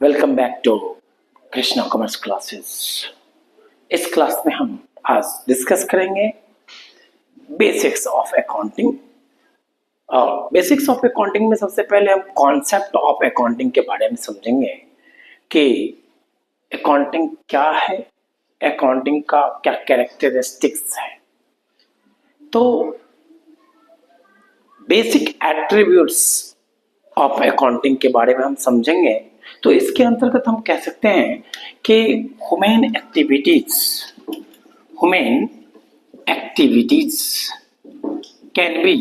Welcome back to Krishna commerce classes. इस class में हम आज डिस्कस करेंगे बेसिक्स ऑफ अकाउंटिंग। और बेसिक्स ऑफ अकाउंटिंग में सबसे पहले हम कॉन्सेप्ट ऑफ अकाउंटिंग के बारे में समझेंगे कि अकाउंटिंग क्या है, अकाउंटिंग का क्या कैरेक्टरिस्टिक्स है। तो बेसिक एट्रीब्यूट्स ऑफ अकाउंटिंग के बारे में हम समझेंगे। तो इसके अंतर्गत हम कह सकते हैं कि human activities can be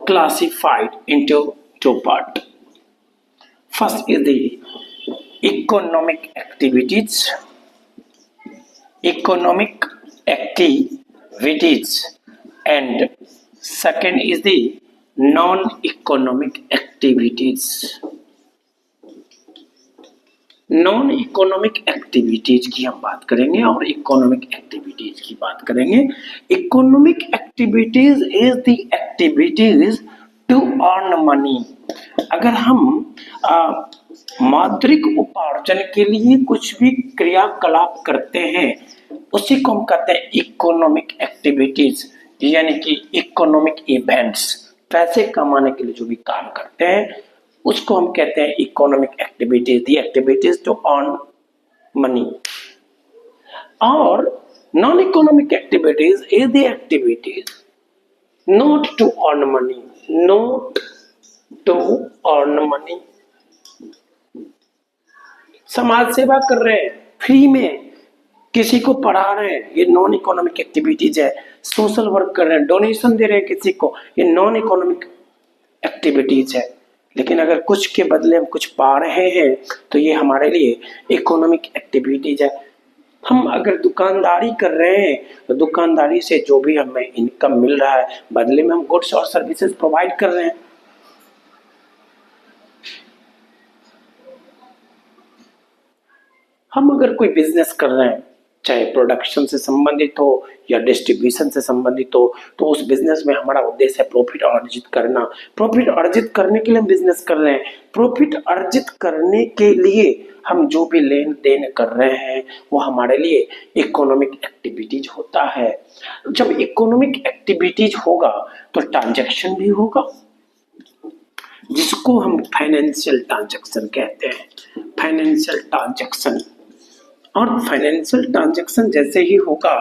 classified into two parts. First is the economic activities and second is the non-economic activities. Non economic activities की हम बात करेंगे और इकोनॉमिक एक्टिविटीज की बात करेंगे। Economic activities is the activities to earn money. अगर हम मौद्रिक उपार्जन के लिए कुछ भी क्रियाकलाप करते हैं उसी को हम कहते हैं इकोनॉमिक एक्टिविटीज, यानी कि इकोनॉमिक इवेंट्स। पैसे कमाने के लिए जो भी काम करते हैं उसको हम कहते हैं economic activities, the activities to earn money. और non economic activities is the activities not to earn money, समाज सेवा कर रहे हैं, फ्री में किसी को पढ़ा रहे हैं, ये नॉन इकोनॉमिक एक्टिविटीज है। सोशल वर्क कर रहे हैं, डोनेशन दे रहे हैं किसी को, ये नॉन इकोनॉमिक एक्टिविटीज है। लेकिन अगर कुछ के बदले हम कुछ पा रहे हैं तो ये हमारे लिए इकोनॉमिक एक्टिविटीज है। हम अगर दुकानदारी कर रहे हैं तो दुकानदारी से जो भी हमें इनकम मिल रहा है बदले में हम गुड्स और सर्विसेज प्रोवाइड कर रहे हैं। हम अगर कोई बिजनेस कर रहे हैं, चाहे प्रोडक्शन से संबंधित हो या डिस्ट्रीब्यूशन से संबंधित हो, तो उस बिजनेस में हमारा उद्देश्य है प्रॉफिट अर्जित करना। प्रॉफिट अर्जित करने के लिए हम बिजनेस कर रहे हैं। प्रॉफिट अर्जित करने के लिए हम जो भी लेन देन कर रहे हैं वो हमारे लिए इकोनॉमिक एक्टिविटीज होता है। जब इकोनॉमिक एक्टिविटीज होगा तो ट्रांजैक्शन भी होगा, जिसको हम फाइनेंशियल ट्रांजैक्शन कहते हैं। फाइनेंशियल ट्रांजैक्शन, और फाइनेंशियल ट्रांजैक्शन जैसे ही होगा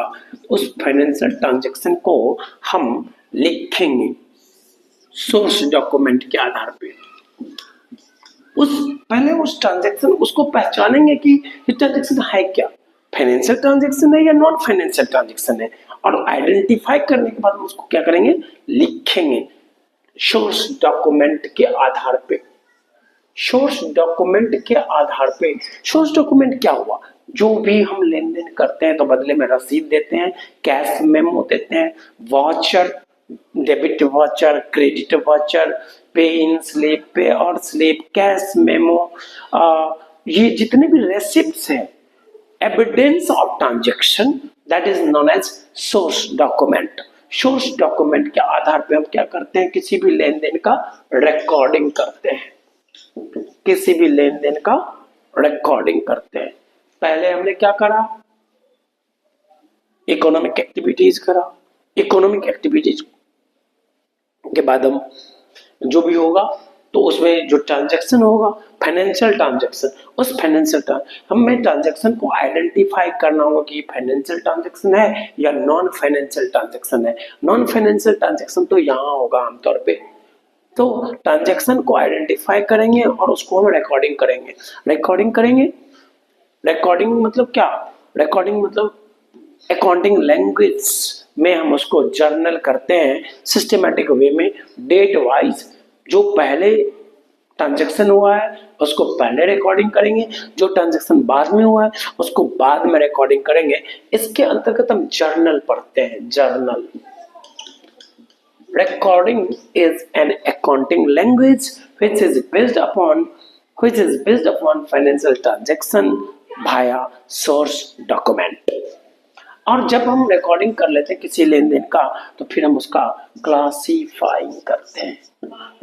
उस फाइनेंशियल ट्रांजैक्शन को हम लिखेंगे सोर्स डॉक्यूमेंट के आधार पे। पहले उस ट्रांजैक्शन उसको पहचानेंगे कि ये ट्रांजैक्शन है क्या, फाइनेंशियल ट्रांजैक्शन है या नॉन फाइनेंशियल ट्रांजैक्शन है, और आइडेंटिफाई करने के बाद उसको क्या करेंगे, लिखेंगे सोर्स डॉक्यूमेंट के आधार पे। सोर्स डॉक्यूमेंट के आधार पे, सोर्स डॉक्यूमेंट क्या हुआ, जो भी हम लेन देन करते हैं तो बदले में रसीद देते हैं, कैश मेमो देते हैं, voucher, debit voucher, credit voucher, pay in slip, पे और स्लिप, कैश मेमो, ये जितने भी रेसिप्ट्स हैं, evidence of transaction, that is known as source document. Source document के आधार पे हम क्या करते हैं, किसी भी लेन देन का रिकॉर्डिंग करते हैं, किसी भी लेन देन का रिकॉर्डिंग करते हैं। पहले हमने क्या करा, इकोनॉमिक एक्टिविटीज करा। इकोनॉमिक एक्टिविटीज के बाद हम जो भी होगा तो उसमें जो ट्रांजैक्शन होगा फाइनेंशियल ट्रांजैक्शन, उस फाइनेंशियल हमें ट्रांजैक्शन को आइडेंटिफाई करना होगा कि फाइनेंशियल ट्रांजैक्शन है या नॉन फाइनेंशियल ट्रांजैक्शन है। नॉन फाइनेंशियल ट्रांजैक्शन तो यहाँ होगा आमतौर पे। तो ट्रांजैक्शन को आइडेंटिफाई करेंगे और उसको हम रिकॉर्डिंग करेंगे। रिकॉर्डिंग मतलब क्या, रिकॉर्डिंग मतलब अकाउंटिंग लैंग्वेज में हम उसको जर्नल करते हैं सिस्टमैटिक वे में, डेट वाइज। जो पहले ट्रांजैक्शन हुआ है उसको पहले रिकॉर्डिंग करेंगे, जो ट्रांजैक्शन बाद में हुआ है उसको बाद में रिकॉर्डिंग करेंगे। इसके अंतर्गत हम जर्नल पढ़ते हैं, journal. Recording is an accounting language which is based upon financial transaction via source document. और जब हम रिकॉर्डिंग कर लेते हैं किसी लेन देन का तो फिर हम उसका क्लासीफाइंग करते हैं।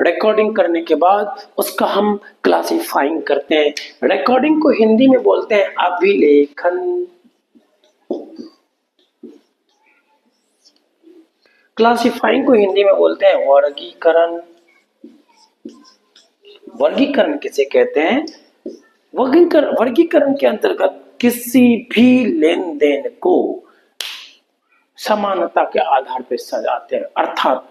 रिकॉर्डिंग करने के बाद उसका हम क्लासीफाइंग करते हैं। रिकॉर्डिंग को हिंदी में बोलते हैं अभिलेखन। क्लासीफाइंग को हिंदी में बोलते हैं वर्गीकरण। वर्गीकरण किसे कहते हैं? वर्गीकरण के अंतर्गत किसी भी लेन देन को समानता के आधार पर सजाते हैं। अर्थात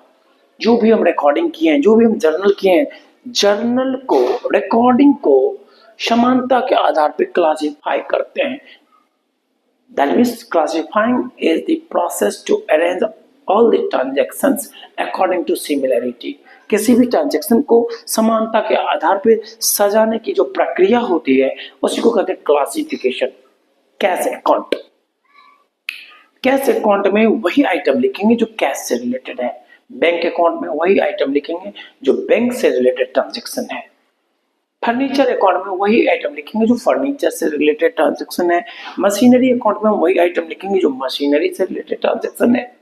जो भी हम रिकॉर्डिंग किए हैं, जो भी हम जर्नल किए हैं, जर्नल को, रिकॉर्डिंग को समानता के आधार पर क्लासिफाई करते हैं। That means classifying is the process to arrange all the transactions according to similarity। किसी भी ट्रांजैक्शन को समानता के आधार पर सजाने की जो प्रक्रिया होती है उसी को कहते हैं classification. Cash account, cash account में वही आइटम लिखेंगे जो कैश से रिलेटेड है। बैंक अकाउंट में वही आइटम लिखेंगे जो बैंक से रिलेटेड ट्रांजैक्शन है। फर्नीचर अकाउंट में वही आइटम लिखेंगे जो फर्नीचर से रिलेटेड ट्रांजैक्शन है। मशीनरी अकाउंट में वही आइटम लिखेंगे जो मशीनरी से रिलेटेड ट्रांजैक्शन है।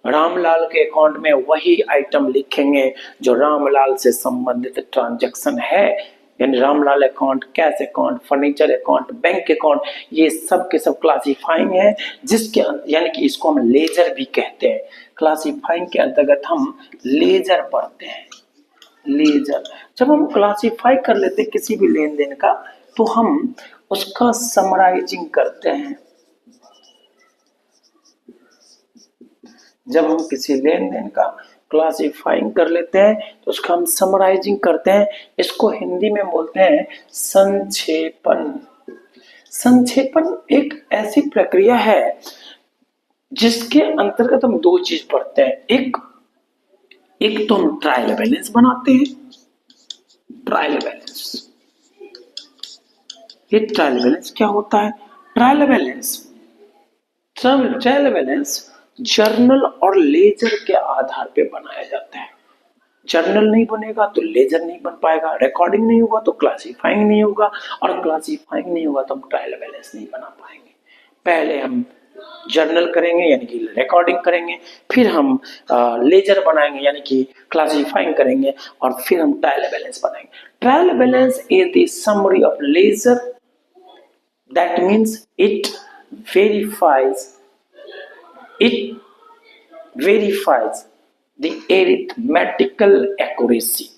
रामलाल के अकाउंट में वही आइटम लिखेंगे जो रामलाल से संबंधित ट्रांजैक्शन है। यानी Ramlal account, cash account, furniture account, bank account, ये सब के सब क्लासिफाइंग है, जिसके यानी कि इसको हम लेजर भी कहते हैं। क्लासिफाइंग के अंतर्गत हम लेजर पढ़ते हैं। लेजर, जब हम क्लासिफाई कर लेते हैं किसी भी लेन देन का तो हम उसका समराइजिंग करते हैं। जब हम किसी लेन देन का क्लासिफाइंग कर लेते हैं तो उसका हम समराइजिंग करते हैं। इसको हिंदी में बोलते हैं संक्षेपण। संक्षेपण एक ऐसी प्रक्रिया है जिसके अंतर्गत हम दो चीज पढ़ते हैं। एक तो हम ट्रायल बैलेंस बनाते हैं। ट्रायल बैलेंस, ये ट्रायल बैलेंस क्या होता है? ट्रायल बैलेंस जर्नल और लेजर के आधार पे बनाया जाता है। जर्नल नहीं बनेगा तो लेजर नहीं बन पाएगा, रिकॉर्डिंग नहीं होगा तो क्लासिफाइंग नहीं होगा, और क्लासिफाइंग नहीं होगा तो हम ट्रायल बैलेंस नहीं बना पाएंगे। पहले हम जर्नल करेंगे यानी कि रिकॉर्डिंग करेंगे, फिर हम लेजर बनाएंगे यानी कि क्लासिफाइंग करेंगे, और फिर हम ट्रायल बैलेंस बनाएंगे। Trial balance is the summary of ledger, that means it verifies the arithmetical accuracy.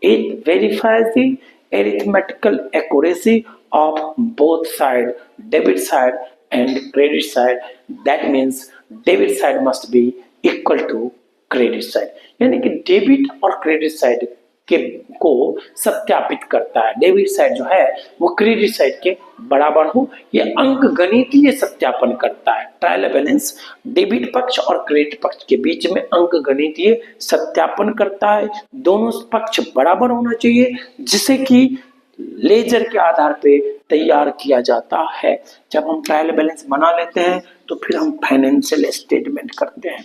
It verifies the arithmetical accuracy of both side, debit side and credit side. That means debit side must be equal to credit side. यानी कि debit और credit side के को सत्यापित करता है। Debit side जो है वो क्रेडिट साइड के बराबर हो, ये अंक गणितीय सत्यापन करता है। ट्रायल बैलेंस डेबिट पक्ष और क्रेडिट पक्ष के बीच में अंक गणितीय सत्यापन करता है। दोनों पक्ष बराबर होना चाहिए, जिसे कि लेजर के आधार पे तैयार किया जाता है। जब हम ट्रायल बैलेंस बना लेते हैं तो फिर हम फाइनेंशियल स्टेटमेंट करते हैं।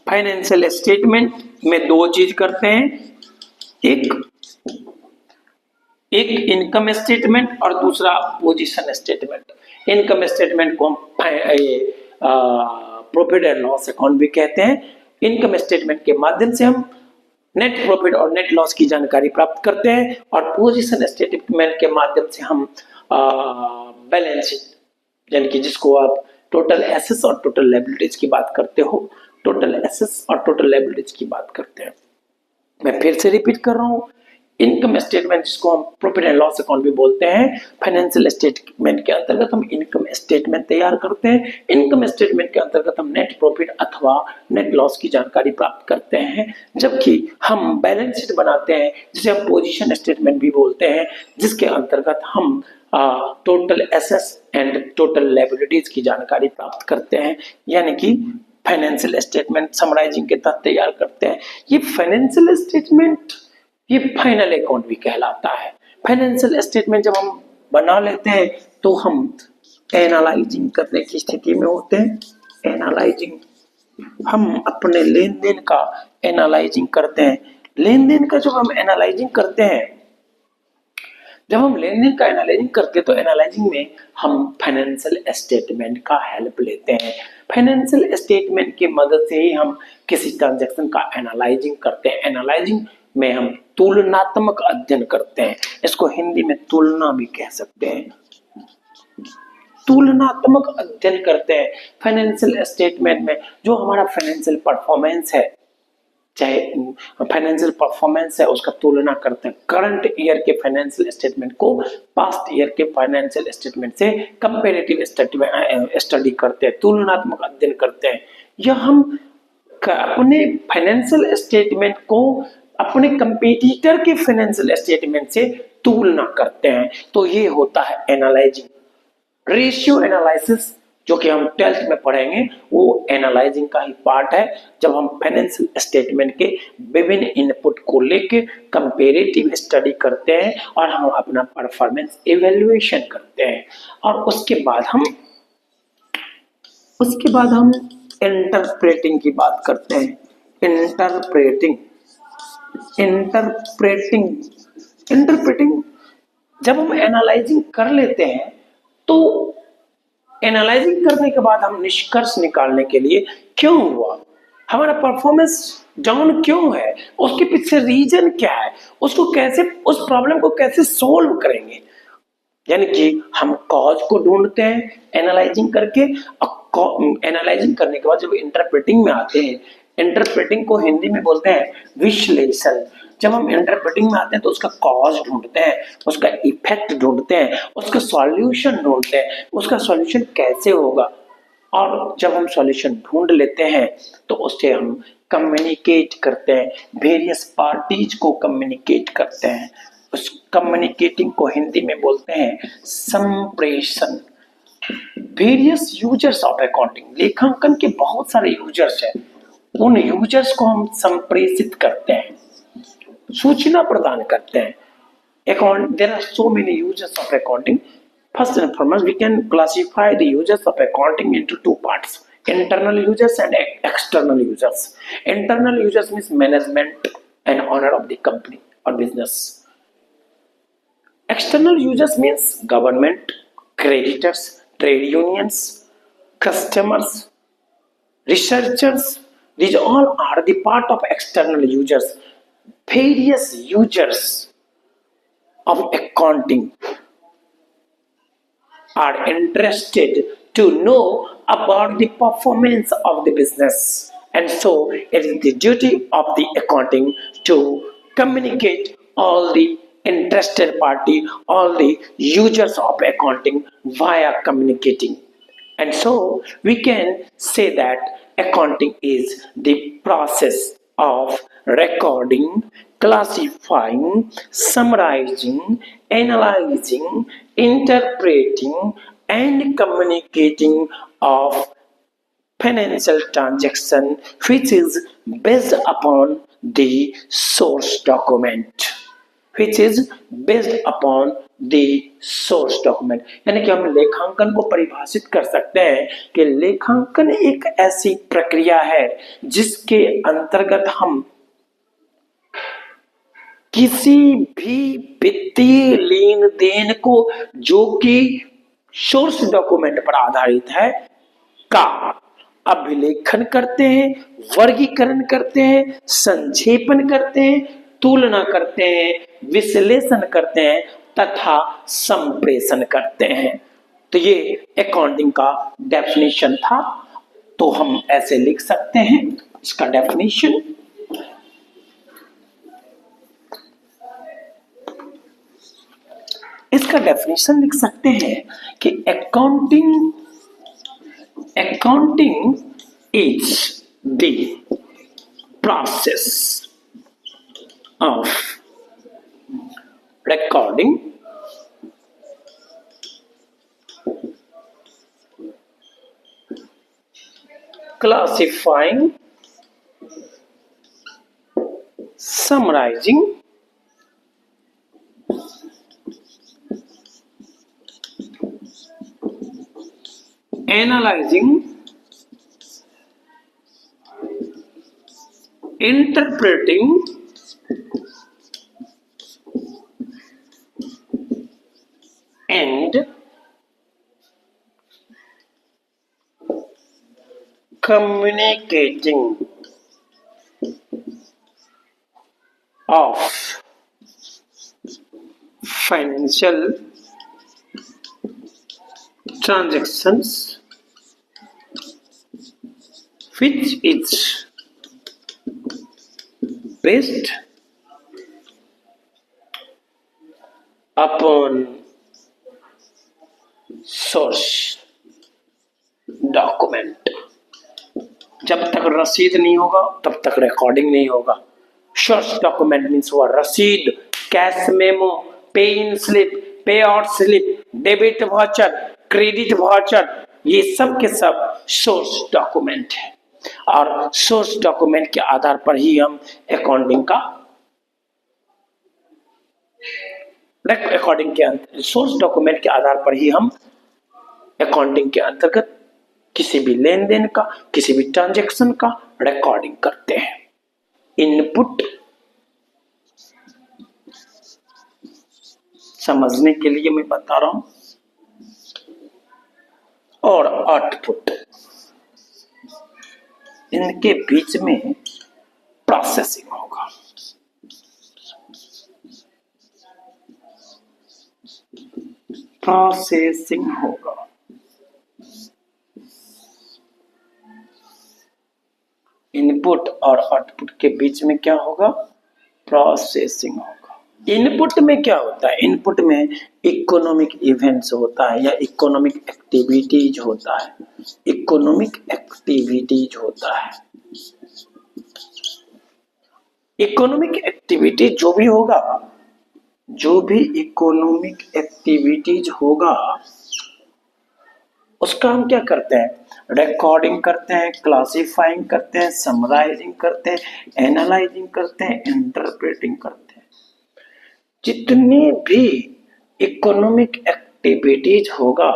फाइनेंशियल स्टेटमेंट में दो चीज करते हैं, एक इनकम स्टेटमेंट और दूसरा पोजीशन स्टेटमेंट। इनकम स्टेटमेंट को हम प्रॉफिट एंड लॉस अकाउंट भी कहते हैं। इनकम स्टेटमेंट के माध्यम से हम नेट प्रॉफिट और नेट लॉस की जानकारी प्राप्त करते हैं, और पोजीशन स्टेटमेंट के माध्यम से हम बैलेंस शीट यानी कि जिसको आप टोटल एसेट्स और टोटल लायबिलिटीज की बात करते हो, टोटल एसेट्स और टोटल लायबिलिटीज की बात करते हैं। मैं फिर से रिपीट कर रहा हूं, इनकम स्टेटमेंट जिसको हम प्रॉफिट एंड लॉस अकाउंट भी बोलते हैं, फाइनेंशियल स्टेटमेंट के अंतर्गत हम इनकम स्टेटमेंट तैयार करते हैं। इनकम स्टेटमेंट के अंतर्गत हम नेट प्रॉफिट अथवा नेट लॉस की जानकारी प्राप्त करते हैं, जबकि हम बैलेंस शीट बनाते हैं जिसे हम पोजीशन स्टेटमेंट भी बोलते हैं, जिसके अंतर्गत हम total assets and total liabilities की जानकारी प्राप्त करते हैं, यानी कि फाइनेंशियल स्टेटमेंट समराइजिंग के तहत तैयार करते हैं। ये फाइनेंशियल स्टेटमेंट ये फाइनल अकाउंट भी कहलाता है। फाइनेंशियल स्टेटमेंट जब हम बना लेते हैं तो हम एनालाइजिंग करने की स्थिति में होते हैं। एनालाइजिंग, हम अपने लेन देन का एनालाइजिंग करते हैं। लेन देन का जब हम एनालाइजिंग करते हैं जब हम लेन देन का एनालाइजिंग करते हैं तो एनालाइजिंग में हम फाइनेंशियल स्टेटमेंट का हेल्प लेते हैं। फाइनेंशियल स्टेटमेंट की मदद से ही हम किसी ट्रांजैक्शन का एनालाइजिंग करते हैं। एनालाइजिंग में हम तुलनात्मक अध्ययन करते हैं, इसको हिंदी में तुलना भी कह सकते हैं। तुलनात्मक अध्ययन करते हैं फाइनेंशियल स्टेटमेंट में। जो हमारा फाइनेंशियल परफॉर्मेंस है, चाहे फाइनेंशियल परफॉर्मेंस है, उसका तुलना करते हैं। करंट ईयर के फाइनेंशियल स्टेटमेंट को पास्ट ईयर के फाइनेंशियल स्टेटमेंट से कंपैरेटिव स्टडी करते हैं, तुलनात्मक अध्ययन करते हैं। यह हम अपने फाइनेंशियल स्टेटमेंट को अपने कंपटीटर के फाइनेंशियल स्टेटमेंट से तुलना करते हैं, तो ये होता है एनालाइजिंग। रेशियो एनालिसिस जो कि हम 12th में पढ़ेंगे, वो एनालाइजिंग का ही पार्ट है। जब हम फाइनेंशियल स्टेटमेंट के विभिन्न इनपुट को लेके कंपैरेटिव स्टडी करते हैं और हम अपना परफॉर्मेंस इवैल्यूएशन करते हैं, और उसके बाद हम इंटरप्रेटिंग की बात करते हैं। इंटरप्रेटिंग जब हम एनालाइजिंग कर लेते हैं तो एनालाइजिंग करने के बाद हम निष्कर्ष निकालने के लिए क्यों हुआ, हमारा परफॉर्मेंस डाउन क्यों है, उसके पीछे रीजन क्या है, उसको कैसे, उस प्रॉब्लम को कैसे सोल्व करेंगे। यानी कि हम कॉज को ढूंढते हैं एनालाइजिंग करके। एनालाइजिंग करने के बाद जब इंटरप्रेटिंग में आते हैं, इंटरप्रेटिंग को हिंदी में बोलते हैं विश्लेषण। जब हम इंटरप्रेटिंग में आते हैं तो उसका कॉज ढूंढते हैं, उसका इफेक्ट ढूंढते हैं, उसका सॉल्यूशन ढूंढते हैं, उसका सॉल्यूशन कैसे होगा। और जब हम सॉल्यूशन ढूंढ लेते हैं तो उससे हम कम्युनिकेट करते हैं, वेरियस पार्टीज को कम्युनिकेट करते हैं। उस कम्युनिकेटिंग को हिंदी में बोलते हैं संप्रेषण। वेरियस यूजर्स ऑफ अकाउंटिंग, लेखांकन के बहुत सारे यूजर्स हैं, उन यूजर्स को हम संप्रेषित करते हैं, सूचना प्रदान करते हैं। There are so many users of accounting. First and foremost, we can classify the users of accounting into two parts: internal users and external users. Internal users means management and owner of the company or business. External users means government, creditors, trade unions, customers, researchers. These all are the part of external users. Various users of accounting are interested to know about the performance of the business, and so it is the duty of the accounting to communicate all the interested party, all the users of accounting via communicating. And so we can say that accounting is the process of recording, classifying, summarizing, analyzing, interpreting, and communicating of financial transaction, which is based upon the source document. यानी कि हम लेखांकन को परिभाषित कर सकते हैं कि लेखांकन एक ऐसी प्रक्रिया है जिसके अंतर्गत हम किसी भी वित्तीय लेन देन को, जो कि सोर्स डॉक्यूमेंट पर आधारित है, का अभिलेखन करते हैं, वर्गीकरण करते हैं, संक्षेपण करते हैं, तुलना करते हैं, विश्लेषण करते हैं तथा संप्रेषण करते हैं। तो ये अकाउंटिंग का डेफिनेशन था। तो हम ऐसे लिख सकते हैं इसका डेफिनेशन। इसका डेफिनेशन लिख सकते हैं कि accounting is the process of recording, classifying, summarizing, analyzing, interpreting, communicating of financial transactions which is based upon source document। जब तक रसीद नहीं होगा तब तक रिकॉर्डिंग नहीं होगा। सोर्स डॉक्यूमेंट मीन्स हुआ रसीद, कैश मेमो, पे इन स्लिप, पे out slip, debit voucher, credit voucher, ये सब के सब सोर्स डॉक्यूमेंट है। और सोर्स डॉक्यूमेंट के आधार पर ही हम अकाउंटिंग का सोर्स डॉक्यूमेंट के आधार पर ही हम अकाउंटिंग के अंतर्गत किसी भी लेन देन का, किसी भी ट्रांजैक्शन का रिकॉर्डिंग करते हैं। इनपुट समझने के लिए मैं बता रहा हूं, और आउटपुट, इनके बीच में प्रोसेसिंग होगा। प्रोसेसिंग होगा। इनपुट और आउटपुट के बीच में क्या होगा? प्रोसेसिंग होगा। इनपुट में क्या होता है? इनपुट में इकोनॉमिक इवेंट्स होता है या इकोनॉमिक एक्टिविटीज होता है। इकोनॉमिक एक्टिविटीज होता है। इकोनॉमिक एक्टिविटी जो भी होगा, जो भी इकोनॉमिक एक्टिविटीज होगा उसका हम क्या करते हैं? रिकॉर्डिंग करते हैं, क्लासिफाइंग करते हैं, समराइजिंग करते हैं, एनालाइजिंग करते हैं, इंटरप्रेटिंग करते हैं। जितनी भी इकोनॉमिक एक्टिविटीज होगा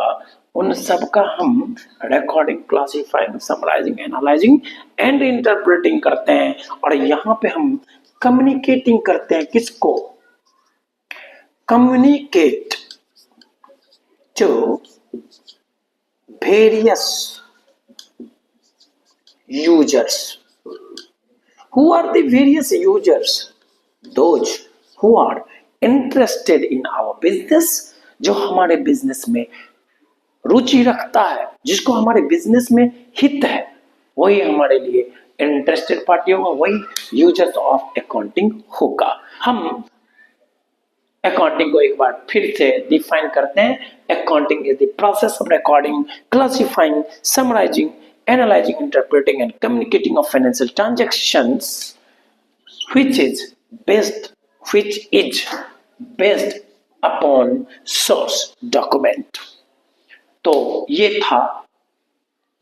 उन सब का हम recording, classifying, summarising, analysing and interpreting करते हैं। और यहाँ पे हम कम्युनिकेटिंग करते हैं। किसको? Communicate to various users. Who are the various users? Those who are interested in our business, जो हमारे बिजनेस में रुचि रखता है, जिसको हमारे बिजनेस में हित है, वही हमारे लिए इंटरेस्टेड पार्टी होगा, वही यूजर्स ऑफ अकाउंटिंग होगा। हम अकाउंटिंग को एक बार फिर से डिफाइन करते हैं। Accounting is the process of recording, classifying, summarising, analysing, interpreting and communicating of financial transactions which is based upon source document। तो ये था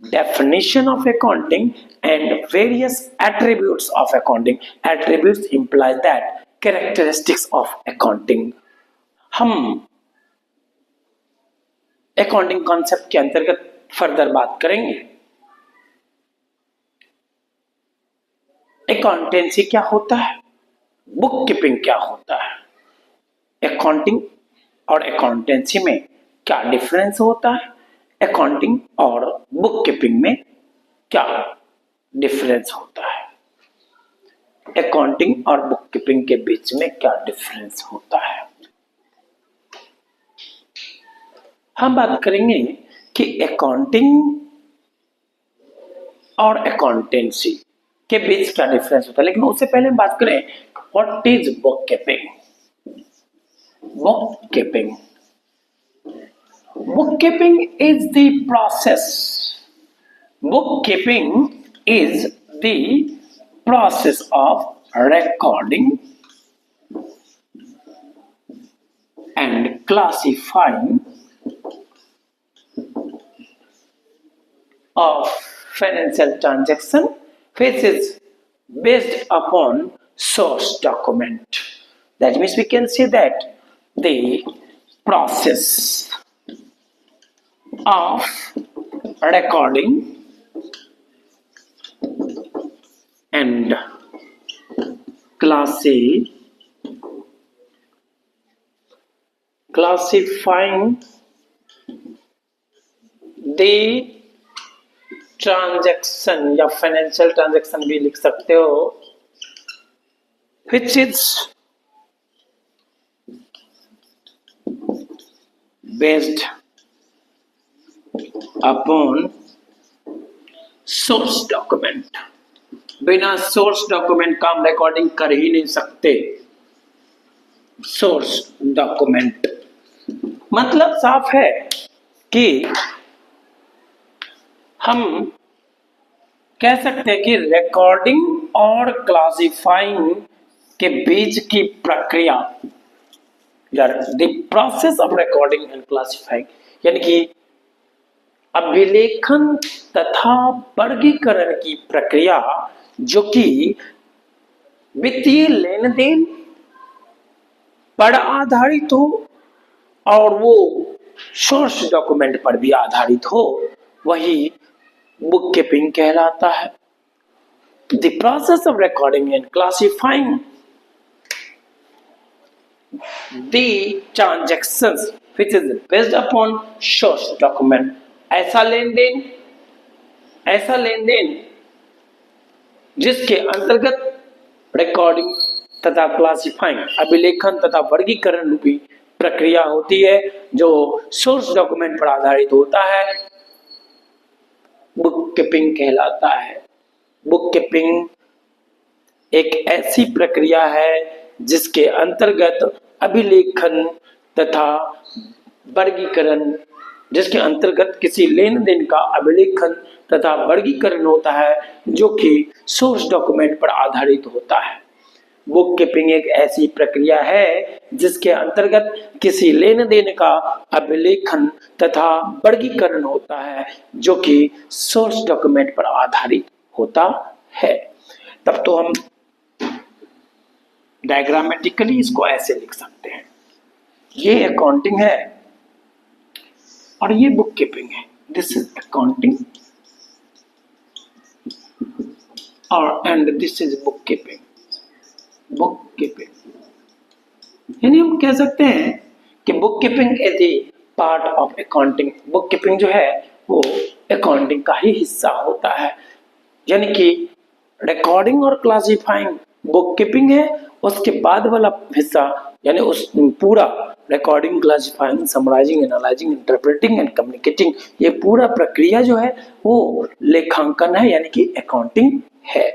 definition of accounting and various attributes of accounting। Attributes imply that characteristics of accounting। हम accounting concept के अंतर्गत further बात करेंगे। Accountancy क्या होता है? बुक कीपिंग क्या होता है? अकाउंटिंग और अकाउंटेंसी में क्या डिफरेंस होता है? अकाउंटिंग और बुक कीपिंग में क्या डिफरेंस होता है? अकाउंटिंग और बुक कीपिंग के बीच में क्या डिफरेंस होता है? हम बात करेंगे कि अकाउंटिंग और अकाउंटेंसी के बीच क्या डिफरेंस होता है, लेकिन उससे पहले हम बात करें what is book keeping. Book keeping, book keeping is the process, book keeping is the process of recording and classifying of financial transaction which is based upon source document। That means we can say that the process of recording and classifying the transaction या financial transaction भी लिख सकते हो, which is based upon source document. बिना source document का हम recording कर ही नहीं सकते। सोर्स डॉक्यूमेंट मतलब साफ है कि हम कह सकते हैं कि रिकॉर्डिंग और क्लासिफाइंग के बीच की प्रक्रिया या the process of recording and classifying, यानी कि अभिलेखन तथा वर्गीकरण की प्रक्रिया जो कि वित्तीय लेन देन पर आधारित हो और वो सोर्स डॉक्यूमेंट पर भी आधारित हो, वही बुक कीपिंग कहलाता है। The process of recording and classifying the transactions which is based upon source document. ऐसा लेन देन जिसके अंतर्गत रिकॉर्डिंग तथा क्लासिफाइंग अभिलेखन तथा वर्गीकरण रूपी प्रक्रिया होती है जो सोर्स डॉक्यूमेंट पर आधारित होता है, बुक कीपिंग कहलाता है। बुक कीपिंग एक ऐसी प्रक्रिया है जिसके अंतर्गत अभिलेखन तथा वर्गीकरण, जिसके अंतर्गत किसी लेन देन का अभिलेखन तथा वर्गीकरण होता है जो कि सोर्स डॉक्यूमेंट पर आधारित होता है। बुक कीपिंग एक ऐसी प्रक्रिया है जिसके अंतर्गत किसी लेन देन का अभिलेखन तथा वर्गीकरण होता है जो कि सोर्स डॉक्यूमेंट पर आधारित होता है। तब तो हम डायग्रामेटिकली इसको ऐसे लिख सकते हैं, ये अकाउंटिंग है और ये बुक कीपिंग है। दिस इज अकाउंटिंग और and this is book keeping. Book keeping यानी हम कह सकते हैं कि book keeping is a part of accounting. Book keeping जो है वो अकाउंटिंग का ही हिस्सा होता है, यानी कि रिकॉर्डिंग और क्लासिफाइंग बुक कीपिंग है, उसके बाद वाला हिस्सा यानी उस पूरा recording, classifying, summarising, analysing, interpreting and communicating, ये पूरा प्रक्रिया जो है वो लेखांकन है यानी कि अकाउंटिंग है।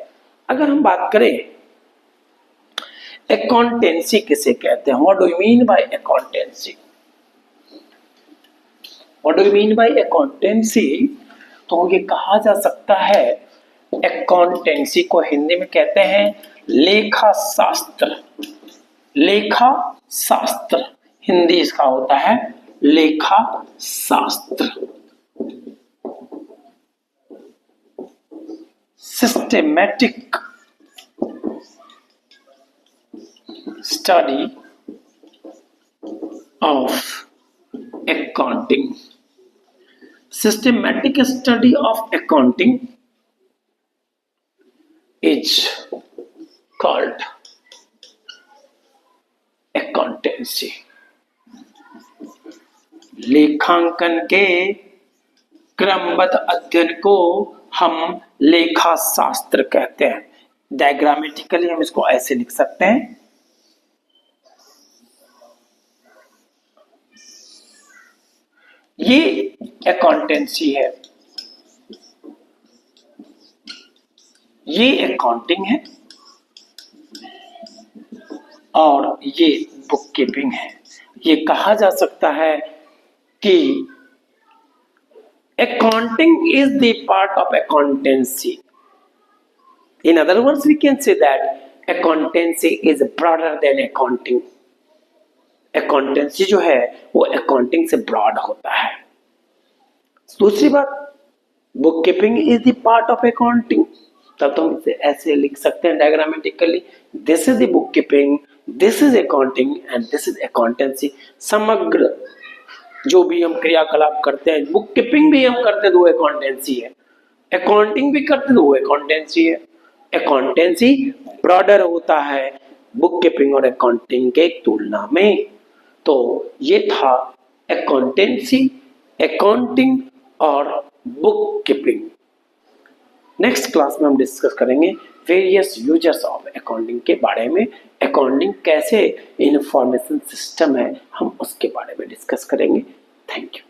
अगर हम बात करें अकाउंटेंसी किसे कहते हैं, what do you mean by accountancy, what do you mean by accountancy, तो ये कहा जा सकता है अकाउंटेंसी को हिंदी में कहते हैं लेखा शास्त्र। लेखा शास्त्र हिंदी इसका होता है लेखा शास्त्र। Systematic study of accounting. Systematic study of accounting is called accountancy. लेखांकन के क्रमबद्ध अध्ययन को हम लेखा शास्त्र कहते हैं। डायग्रामेटिकली हम इसको ऐसे लिख सकते हैं, ये अकाउंटेंसी है, ये अकाउंटिंग है और ये बुक कीपिंग है। ये कहा जा सकता है कि accounting is the part of accountancy. In other words, we can say that accountancy is broader than accounting. Accountancy जो है वो accounting से broad होता है। दूसरी बात, book keeping is the part of accounting. तब तो हम इसे ऐसे लिख सकते हैं diagrammatically, this is the book keeping, this is accounting and this is accountancy। समग्र जो भी हम क्रियाकलाप करते हैं, बुक कीपिंग भी हम करते हैं तो वो अकाउंटेंसी है, अकाउंटिंग भी करते हैं तो वो अकाउंटेंसी है। अकाउंटेंसी ब्रॉडर होता है बुक कीपिंग और अकाउंटिंग के तुलना में। तो ये था अकाउंटेंसी, अकाउंटिंग और बुक कीपिंग। नेक्स्ट क्लास में हम डिस्कस करेंगे वेरियस यूजर्स ऑफ अकाउंटिंग के बारे में। अकाउंटिंग कैसे इंफॉर्मेशन सिस्टम है, हम उसके बारे में डिस्कस करेंगे। Thank you.